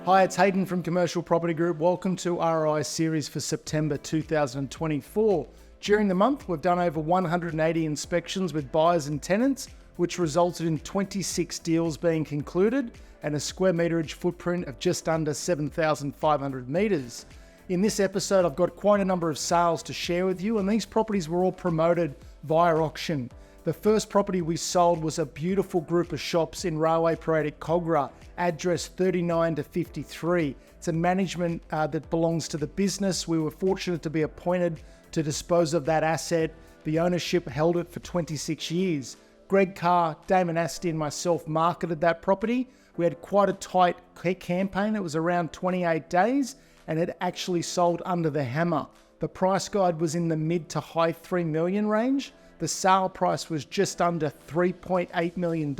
Hi, it's Hayden from Commercial Property Group. Welcome to ROI series for September 2024. During the month, we've done over 180 inspections with buyers and tenants, which resulted in 26 deals being concluded and a square meterage footprint of just under 7,500 meters. In this episode, I've got quite a number of sales to share with you, and these properties were all promoted via auction. The first property we sold was a beautiful group of shops in Railway Parade at Kogarah, address 39 to 53. It's a management that belongs to the business. We were fortunate to be appointed to dispose of that asset. The ownership held it for 26 years. Greg Carr, Damon Asti and myself marketed that property. We had quite a tight campaign. It was around 28 days and it actually sold under the hammer. The price guide was in the mid to high 3 million range. The sale price was just under $3.8 million.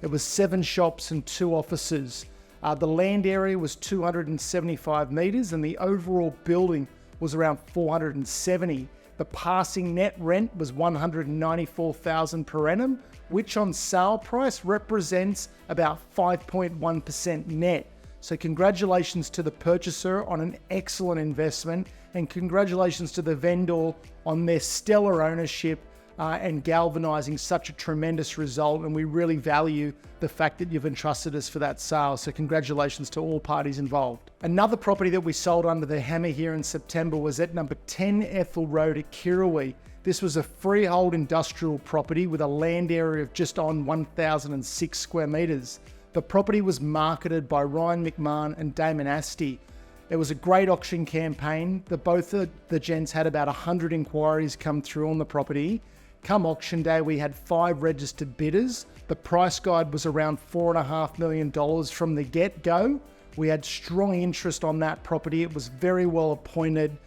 It was 7 shops and 2 offices. The land area was 275 meters and the overall building was around 470. The passing net rent was $194,000 per annum, which on sale price represents about 5.1% net. So congratulations to the purchaser on an excellent investment, and congratulations to the vendor on their stellar ownership and galvanizing such a tremendous result. And we really value the fact that you've entrusted us for that sale. So congratulations to all parties involved. Another property that we sold under the hammer here in September was at number 10 Ethel Road at Kirrawee. This was a freehold industrial property with a land area of just on 1,006 square meters. The property was marketed by Ryan McMahon and Damon Asti. It was a great auction campaign. Both the gents had about 100 inquiries come through on the property. Come auction day, we had 5 registered bidders. The price guide was around $4.5 million from the get-go. We had strong interest on that property. It was very well appointed.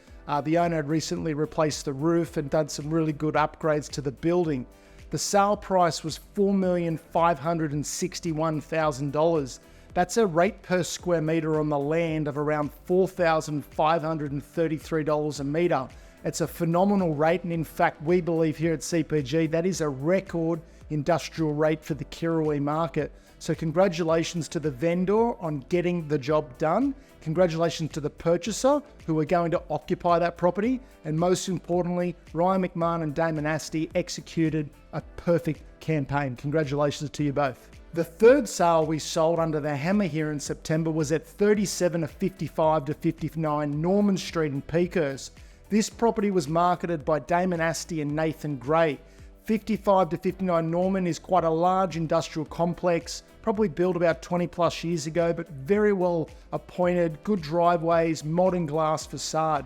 The owner had recently replaced the roof and done some really good upgrades to the building. The sale price was $4,561,000. That's a rate per square meter on the land of around $4,533 a meter. It's a phenomenal rate, and in fact, we believe here at CPG that is a record industrial rate for the Kirrawee market. So congratulations to the vendor on getting the job done. Congratulations to the purchaser who are going to occupy that property. And most importantly, Ryan McMahon and Damon Asti executed a perfect campaign. Congratulations to you both. The third sale we sold under the hammer here in September was at 37 of 55 to 59 Norman Street in Peakhurst. This property was marketed by Damon Asti and Nathan Gray. 55 to 59 Norman is quite a large industrial complex, probably built about 20 plus years ago, but very well appointed, good driveways, modern glass facade.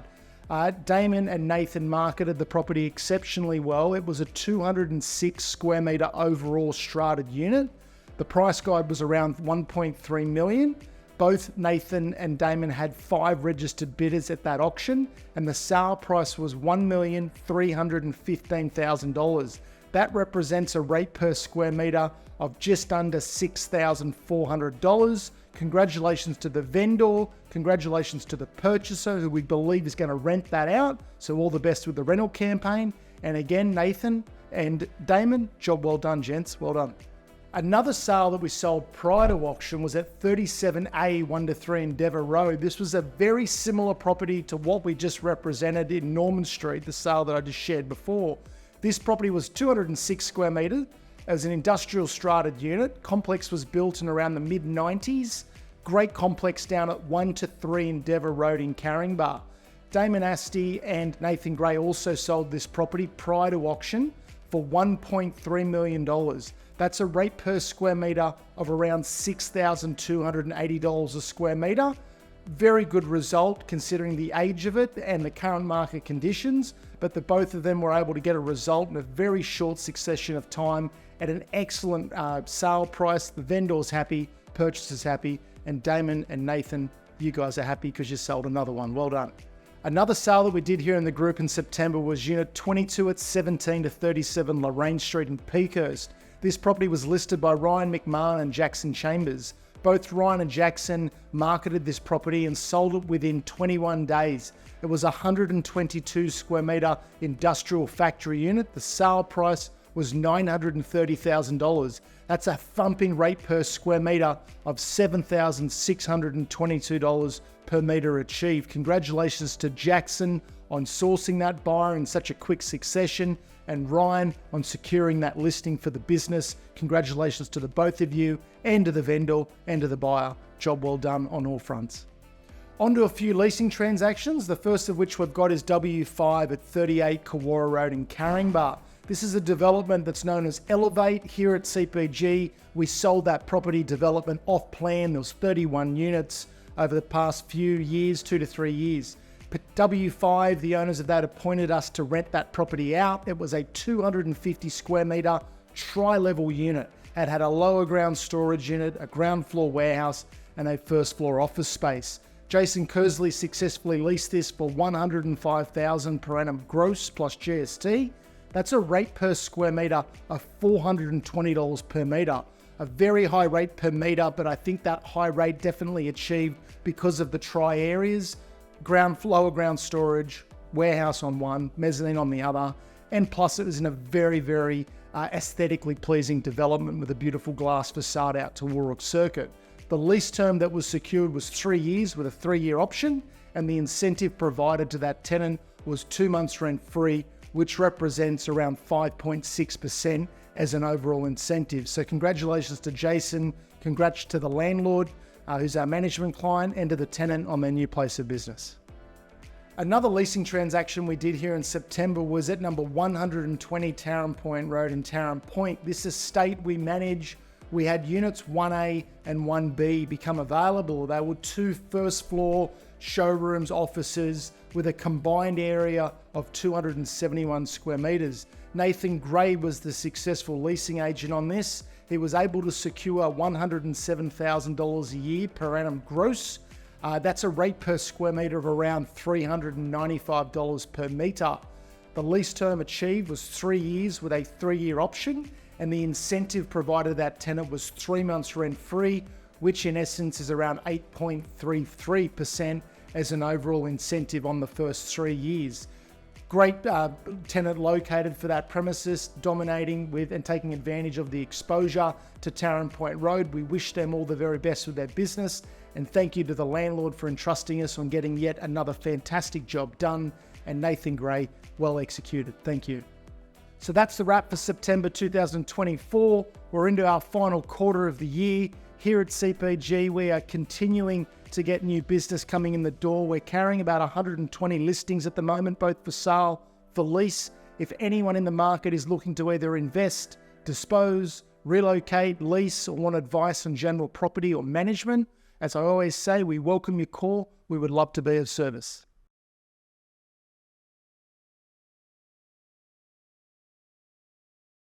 Damon and Nathan marketed the property exceptionally well. It was a 206 square meter overall strated unit. The price guide was around 1.3 million. Both Nathan and Damon had 5 registered bidders at that auction, and the sale price was $1,315,000. That represents a rate per square meter of just under $6,400. Congratulations to the vendor, congratulations to the purchaser who we believe is going to rent that out. So all the best with the rental campaign. And again, Nathan and Damon, job well done, gents, well done. Another sale that we sold prior to auction was at 37A 1-3 Endeavour Road. This was a very similar property to what we just represented in Norman Street, the sale that I just shared before. This property was 206 square meters. It was an industrial strated unit. Complex was built in around the mid-90s. Great complex down at 1-3 Endeavour Road in Caringbah. Damon Asti and Nathan Gray also sold this property prior to auction for $1.3 million. That's a rate per square meter of around $6,280 a square meter. Very good result considering the age of it and the current market conditions, but the both of them were able to get a result in a very short succession of time at an excellent sale price. The vendor's happy, purchaser's happy, and Damon and Nathan, you guys are happy because you sold another one. Well done. Another sale that we did here in the group in September was Unit 22 at 17 to 37 Lorraine Street in Peakhurst. This property was listed by Ryan McMahon and Jackson Chambers. Both Ryan and Jackson marketed this property and sold it within 21 days. It was a 122 square meter industrial factory unit. The sale price was $930,000. That's a thumping rate per square metre of $7,622 per metre achieved. Congratulations to Jackson on sourcing that buyer in such a quick succession, and Ryan on securing that listing for the business. Congratulations to the both of you, and to the vendor and to the buyer. Job well done on all fronts. On to a few leasing transactions, the first of which we've got is W5 at 38 Kawara Road in Caringbah. This is a development that's known as Elevate here at CPG. We sold that property development off plan. There was 31 units over the past few years, 2 to 3 years. But W5, the owners of that, appointed us to rent that property out. It was a 250 square metre tri-level unit. It had a lower ground storage unit, a ground floor warehouse, and a first floor office space. Jason Kersley successfully leased this for $105,000 per annum gross plus GST. That's a rate per square metre of $420 per metre. A very high rate per metre, but I think that high rate definitely achieved because of the tri areas. Lower ground storage, warehouse on one, mezzanine on the other, and plus it was in a very, very aesthetically pleasing development with a beautiful glass facade out to Warwick Circuit. The lease term that was secured was 3 years with a 3-year option, and the incentive provided to that tenant was 2 months rent free, which represents around 5.6% as an overall incentive. So congratulations to Jason, congrats to the landlord, who's our management client, and to the tenant on their new place of business. Another leasing transaction we did here in September was at number 120 Tarrant Point Road in Tarrant Point. This estate we manage, we had units 1A and 1B become available. They were 2 first floor showrooms, offices with a combined area of 271 square metres. Nathan Gray was the successful leasing agent on this. He was able to secure $107,000 a year per annum gross. That's a rate per square metre of around $395 per metre. The lease term achieved was 3 years with a 3-year option, and the incentive provided to that tenant was 3 months rent free, which in essence is around 8.33% as an overall incentive on the first 3 years. Great tenant located for that premises, dominating with and taking advantage of the exposure to Tarrant Point Road. We wish them all the very best with their business, and thank you to the landlord for entrusting us on getting yet another fantastic job done, and Nathan Gray, well executed. Thank you. So that's the wrap for September 2024. We're into our final quarter of the year. Here at CPG, we are continuing to get new business coming in the door. We're carrying about 120 listings at the moment, both for sale, for lease. If anyone in the market is looking to either invest, dispose, relocate, lease, or want advice on general property or management, as I always say, we welcome your call. We would love to be of service.